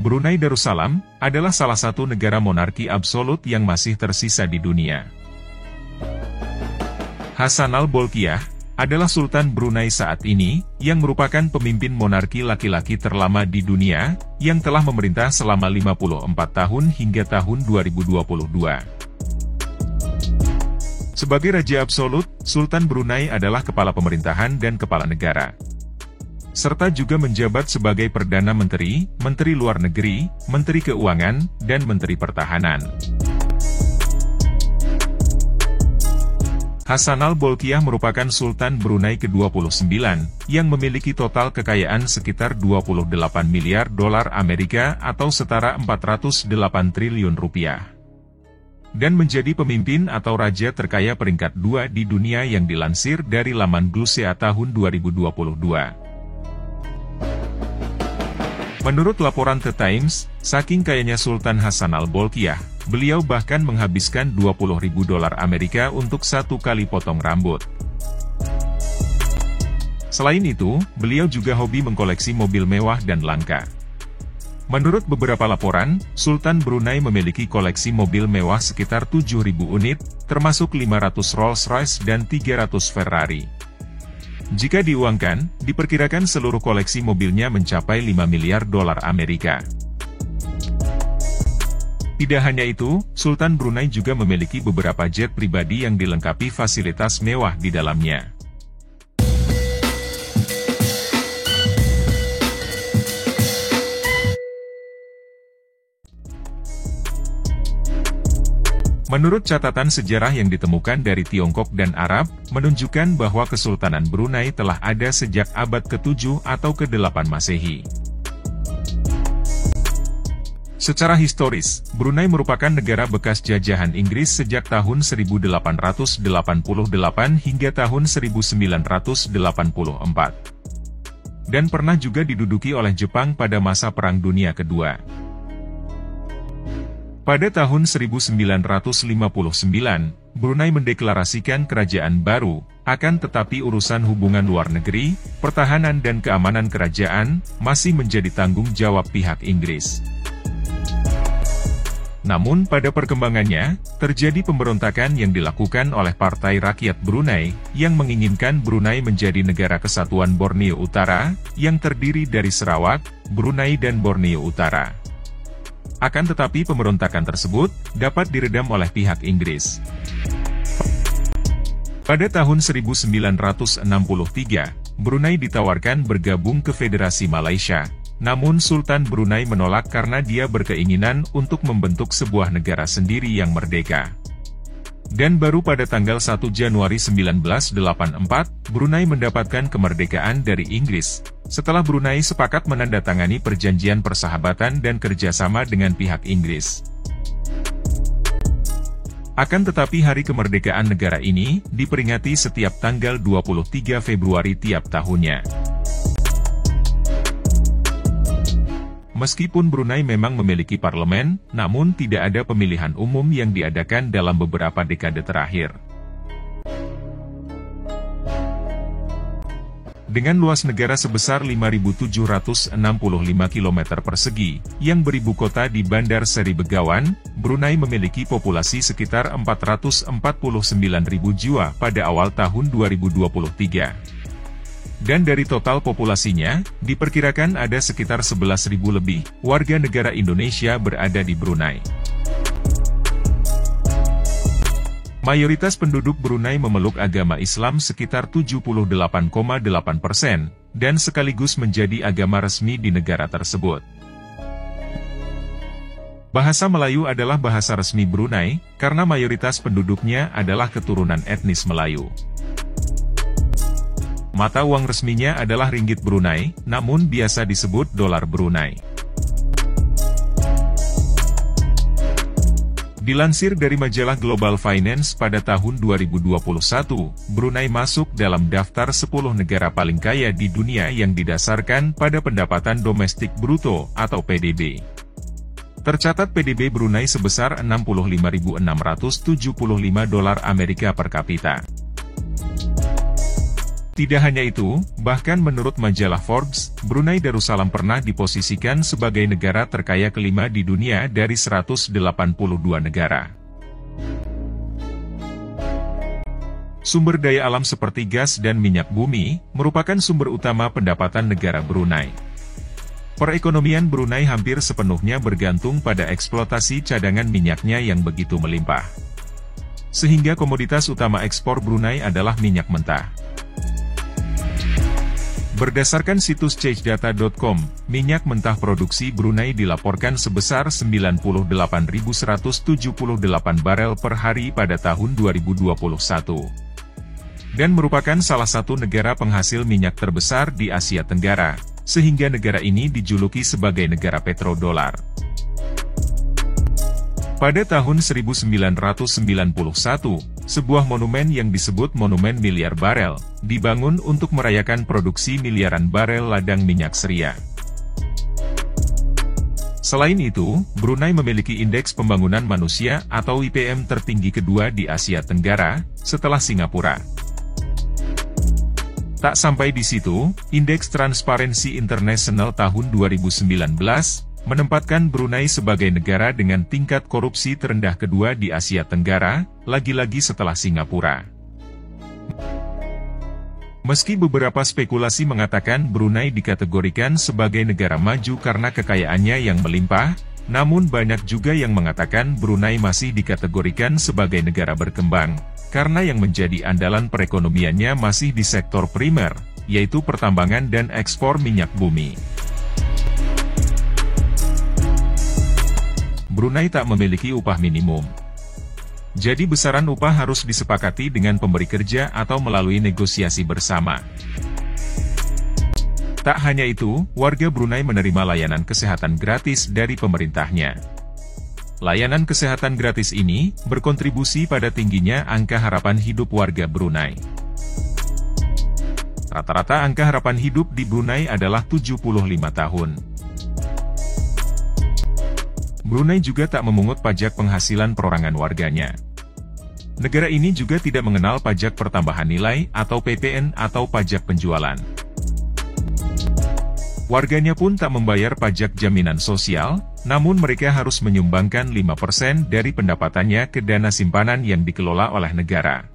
Brunei Darussalam adalah salah satu negara monarki absolut yang masih tersisa di dunia. Hassanal Bolkiah adalah Sultan Brunei saat ini, yang merupakan pemimpin monarki laki-laki terlama di dunia, yang telah memerintah selama 54 tahun hingga tahun 2022. Sebagai Raja Absolut, Sultan Brunei adalah kepala pemerintahan dan kepala negara, serta juga menjabat sebagai Perdana Menteri, Menteri Luar Negeri, Menteri Keuangan, dan Menteri Pertahanan. Hassanal Bolkiah merupakan Sultan Brunei ke-29, yang memiliki total kekayaan sekitar 28 miliar dolar Amerika atau setara 408 triliun rupiah. Dan menjadi pemimpin atau raja terkaya peringkat 2 di dunia yang dilansir dari laman Glucea tahun 2022. Menurut laporan The Times, saking kayanya Sultan Hassanal Bolkiah, beliau bahkan menghabiskan 20.000 dolar Amerika untuk satu kali potong rambut. Selain itu, beliau juga hobi mengkoleksi mobil mewah dan langka. Menurut beberapa laporan, Sultan Brunei memiliki koleksi mobil mewah sekitar 7.000 unit, termasuk 500 Rolls-Royce dan 300 Ferrari. Jika diuangkan, diperkirakan seluruh koleksi mobilnya mencapai 5 miliar dolar Amerika. Tidak hanya itu, Sultan Brunei juga memiliki beberapa jet pribadi yang dilengkapi fasilitas mewah di dalamnya. Menurut catatan sejarah yang ditemukan dari Tiongkok dan Arab, menunjukkan bahwa Kesultanan Brunei telah ada sejak abad ke-7 atau ke-8 Masehi. Secara historis, Brunei merupakan negara bekas jajahan Inggris sejak tahun 1888 hingga tahun 1984. Dan pernah juga diduduki oleh Jepang pada masa Perang Dunia Kedua. Pada tahun 1959, Brunei mendeklarasikan kerajaan baru, akan tetapi urusan hubungan luar negeri, pertahanan dan keamanan kerajaan, masih menjadi tanggung jawab pihak Inggris. Namun pada perkembangannya, terjadi pemberontakan yang dilakukan oleh Partai Rakyat Brunei, yang menginginkan Brunei menjadi negara kesatuan Borneo Utara, yang terdiri dari Sarawak, Brunei dan Borneo Utara. Akan tetapi pemberontakan tersebut dapat diredam oleh pihak Inggris. Pada tahun 1963, Brunei ditawarkan bergabung ke Federasi Malaysia, namun Sultan Brunei menolak karena dia berkeinginan untuk membentuk sebuah negara sendiri yang merdeka. Dan baru pada tanggal 1 Januari 1984, Brunei mendapatkan kemerdekaan dari Inggris, setelah Brunei sepakat menandatangani perjanjian persahabatan dan kerjasama dengan pihak Inggris. Akan tetapi hari kemerdekaan negara ini diperingati setiap tanggal 23 Februari tiap tahunnya. Meskipun Brunei memang memiliki parlemen, namun tidak ada pemilihan umum yang diadakan dalam beberapa dekade terakhir. Dengan luas negara sebesar 5.765 km persegi, yang beribu kota di Bandar Seri Begawan, Brunei memiliki populasi sekitar 449.000 jiwa pada awal tahun 2023. Dan dari total populasinya, diperkirakan ada sekitar 11.000 lebih warga negara Indonesia berada di Brunei. Mayoritas penduduk Brunei memeluk agama Islam sekitar 78,8%, dan sekaligus menjadi agama resmi di negara tersebut. Bahasa Melayu adalah bahasa resmi Brunei, karena mayoritas penduduknya adalah keturunan etnis Melayu. Mata uang resminya adalah ringgit Brunei, namun biasa disebut dolar Brunei. Dilansir dari majalah Global Finance pada tahun 2021, Brunei masuk dalam daftar 10 negara paling kaya di dunia yang didasarkan pada pendapatan domestik bruto atau PDB. Tercatat PDB Brunei sebesar 65.675 dolar Amerika per kapita. Tidak hanya itu, bahkan menurut majalah Forbes, Brunei Darussalam pernah diposisikan sebagai negara terkaya kelima di dunia dari 182 negara. Sumber daya alam seperti gas dan minyak bumi, merupakan sumber utama pendapatan negara Brunei. Perekonomian Brunei hampir sepenuhnya bergantung pada eksploitasi cadangan minyaknya yang begitu melimpah. Sehingga komoditas utama ekspor Brunei adalah minyak mentah. Berdasarkan situs chechdata.com, minyak mentah produksi Brunei dilaporkan sebesar 98.178 barel per hari pada tahun 2021. Dan merupakan salah satu negara penghasil minyak terbesar di Asia Tenggara, sehingga negara ini dijuluki sebagai negara petrodolar. Pada tahun 1991, sebuah monumen yang disebut Monumen Miliar Barel, dibangun untuk merayakan produksi miliaran barel ladang minyak Ceria. Selain itu, Brunei memiliki Indeks Pembangunan Manusia atau IPM tertinggi kedua di Asia Tenggara, setelah Singapura. Tak sampai di situ, Indeks Transparency International tahun 2019, menempatkan Brunei sebagai negara dengan tingkat korupsi terendah kedua di Asia Tenggara, lagi-lagi setelah Singapura. Meski beberapa spekulasi mengatakan Brunei dikategorikan sebagai negara maju karena kekayaannya yang melimpah, namun banyak juga yang mengatakan Brunei masih dikategorikan sebagai negara berkembang, karena yang menjadi andalan perekonomiannya masih di sektor primer, yaitu pertambangan dan ekspor minyak bumi. Brunei tak memiliki upah minimum. Jadi besaran upah harus disepakati dengan pemberi kerja atau melalui negosiasi bersama. Tak hanya itu, warga Brunei menerima layanan kesehatan gratis dari pemerintahnya. Layanan kesehatan gratis ini berkontribusi pada tingginya angka harapan hidup warga Brunei. Rata-rata angka harapan hidup di Brunei adalah 75 tahun. Brunei juga tak memungut pajak penghasilan perorangan warganya. Negara ini juga tidak mengenal pajak pertambahan nilai atau PPN atau pajak penjualan. Warganya pun tak membayar pajak jaminan sosial, namun mereka harus menyumbangkan 5% dari pendapatannya ke dana simpanan yang dikelola oleh negara.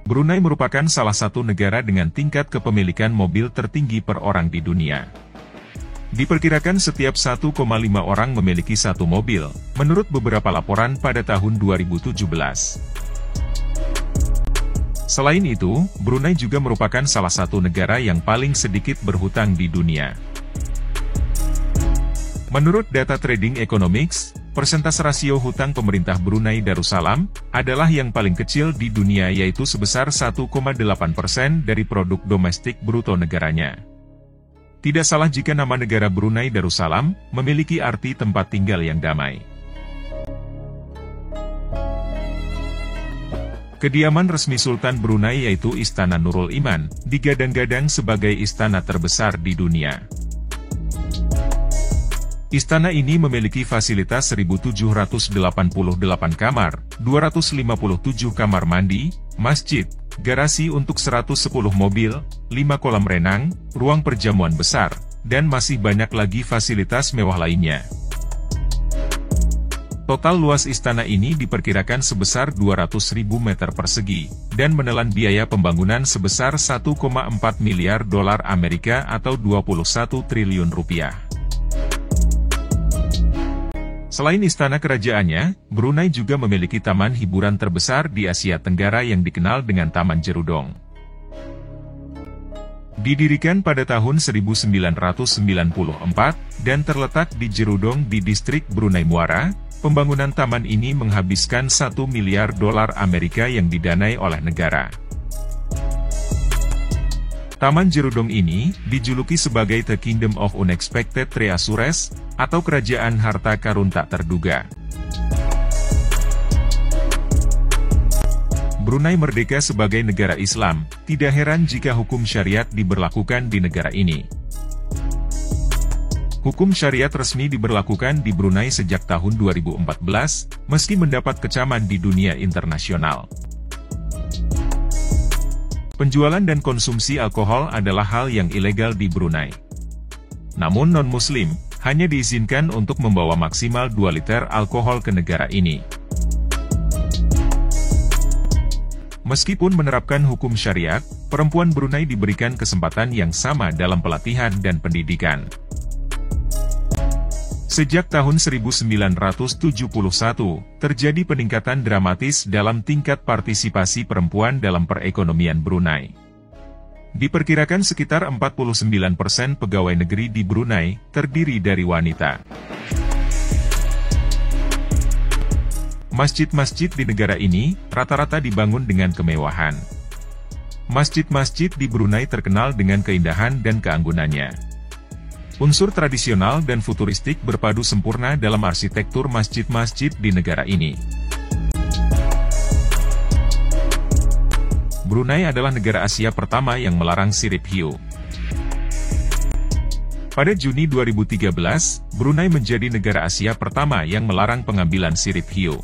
Brunei merupakan salah satu negara dengan tingkat kepemilikan mobil tertinggi per orang di dunia. Diperkirakan setiap 1,5 orang memiliki satu mobil, menurut beberapa laporan pada tahun 2017. Selain itu, Brunei juga merupakan salah satu negara yang paling sedikit berhutang di dunia. Menurut data Trading Economics, persentase rasio hutang pemerintah Brunei Darussalam adalah yang paling kecil di dunia, yaitu sebesar 1,8% dari produk domestik bruto negaranya. Tidak salah jika nama negara Brunei Darussalam memiliki arti tempat tinggal yang damai. Kediaman resmi Sultan Brunei yaitu Istana Nurul Iman, digadang-gadang sebagai istana terbesar di dunia. Istana ini memiliki fasilitas 1.788 kamar, 257 kamar mandi, masjid, garasi untuk 110 mobil, 5 kolam renang, ruang perjamuan besar, dan masih banyak lagi fasilitas mewah lainnya. Total luas istana ini diperkirakan sebesar 200.000 meter persegi, dan menelan biaya pembangunan sebesar 1,4 miliar dolar Amerika atau 21 triliun rupiah. Selain istana kerajaannya, Brunei juga memiliki taman hiburan terbesar di Asia Tenggara yang dikenal dengan Taman Jerudong. Didirikan pada tahun 1994 dan terletak di Jerudong di distrik Brunei Muara, pembangunan taman ini menghabiskan 1 miliar dolar Amerika yang didanai oleh negara. Taman Jerudong ini dijuluki sebagai The Kingdom of Unexpected Treasures, atau kerajaan harta karun tak terduga. Brunei merdeka sebagai negara Islam, tidak heran jika hukum syariat diberlakukan di negara ini. Hukum syariat resmi diberlakukan di Brunei sejak tahun 2014, meski mendapat kecaman di dunia internasional. Penjualan dan konsumsi alkohol adalah hal yang ilegal di Brunei. Namun non-Muslim hanya diizinkan untuk membawa maksimal 2 liter alkohol ke negara ini. Meskipun menerapkan hukum syariat, perempuan Brunei diberikan kesempatan yang sama dalam pelatihan dan pendidikan. Sejak tahun 1971, terjadi peningkatan dramatis dalam tingkat partisipasi perempuan dalam perekonomian Brunei. Diperkirakan sekitar 49% pegawai negeri di Brunei terdiri dari wanita. Masjid-masjid di negara ini rata-rata dibangun dengan kemewahan. Masjid-masjid di Brunei terkenal dengan keindahan dan keanggunannya. Unsur tradisional dan futuristik berpadu sempurna dalam arsitektur masjid-masjid di negara ini. Brunei adalah negara Asia pertama yang melarang sirip hiu. Pada Juni 2013, Brunei menjadi negara Asia pertama yang melarang pengambilan sirip hiu.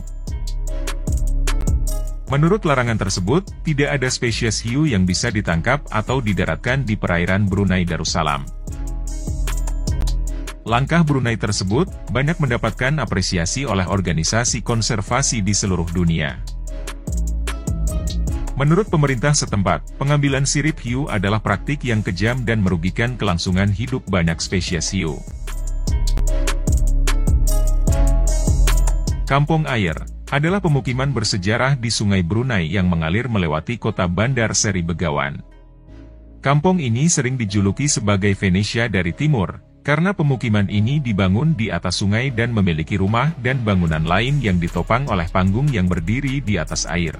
Menurut larangan tersebut, tidak ada spesies hiu yang bisa ditangkap atau didaratkan di perairan Brunei Darussalam. Langkah Brunei tersebut banyak mendapatkan apresiasi oleh organisasi konservasi di seluruh dunia. Menurut pemerintah setempat, pengambilan sirip hiu adalah praktik yang kejam dan merugikan kelangsungan hidup banyak spesies hiu. Kampung Air adalah pemukiman bersejarah di Sungai Brunei yang mengalir melewati kota Bandar Seri Begawan. Kampung ini sering dijuluki sebagai Venesia dari Timur, karena pemukiman ini dibangun di atas sungai dan memiliki rumah dan bangunan lain yang ditopang oleh panggung yang berdiri di atas air.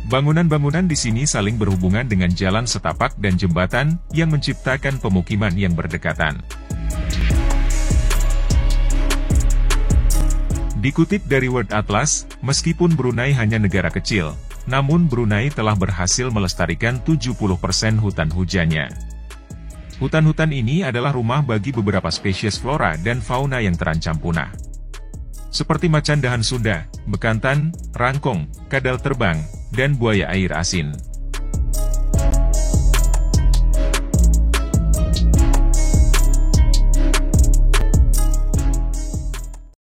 Bangunan-bangunan di sini saling berhubungan dengan jalan setapak dan jembatan yang menciptakan pemukiman yang berdekatan. Dikutip dari World Atlas, meskipun Brunei hanya negara kecil, namun Brunei telah berhasil melestarikan 70% hutan hujannya. Hutan-hutan ini adalah rumah bagi beberapa spesies flora dan fauna yang terancam punah. Seperti macan dahan Sunda, bekantan, rangkong, kadal terbang, dan buaya air asin.